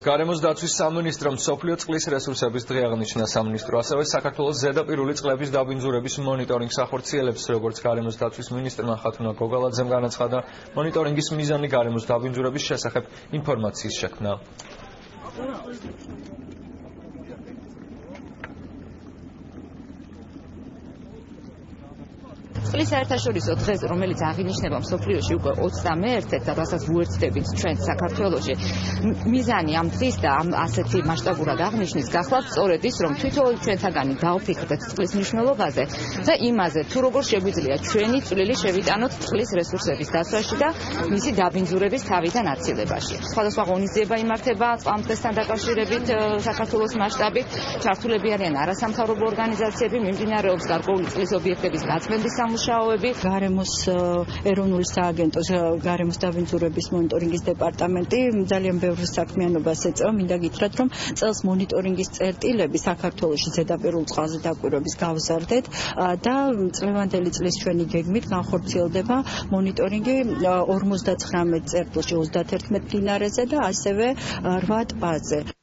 გარემოს დაცვის სამინისტრომ მსოფლიო წყლის რესურსების დღე აღნიშნა. სამინისტრო ასევე საქართველოს ზედაპირული წყლების დაბინძურების მონიტორინგს ახორციელებს, როგორც გარემოს დაცვის მინისტრმა ხათუნა გოგალაძემ განაცხადა, მონიტორინგის მიზანი გარემოს დაბინძურების შესახებ ინფორმაციის შექმნა. წყლის საერთაშორისო დღეს, რომელიც აღინიშნება მსოფლიოში უკვე 21-ს და რასაც ვუერთდებით ჩვენ საქართველოში, მიზანი ამ დღის და ამ ასეთი მასშტაბურად აღნიშნის გახლავთ სწორედ ის, რომ თვითონ ჩვენთაგანი დავფიქრდეთ წყლის მნიშვნელობაზე და იმაზე, თუ როგორ შეგვიძლია ჩვენი წვლილი შევიტანოთ წყლის რესურსების დაცვაში და მისი დაბინძურების თავიდან აცილებაში. სხვადასხვა ღონისძიება იმართება წყალმცდელთან დაკავშირებით საქართველოს მასშტაბით, ჩართულები არიან არასამთავრობო ორგანიზაციები, მიმდინარეობს გარკვეული წყლის ობიექტების გაწმენდის სამუშაოები. გარემოს ეროვნული სააგენტოს გარემოს დაბინძურების მონიტორინგის დეპარტამენტი ძალიან ბევრ საქმიანობას ეწევა. მინდა გითხრათ, რომ წელს მონიტორინგის წერტილები საქართველოში ზედაპირულ წყალზე დაკვირვების გავზარდეთ და წლევანდელი წლის ჩვენი გეგმით განხორციელდება მონიტორინგი 59 წერტილში 31 მდინარეზე და ასევე 8 ტბაზე.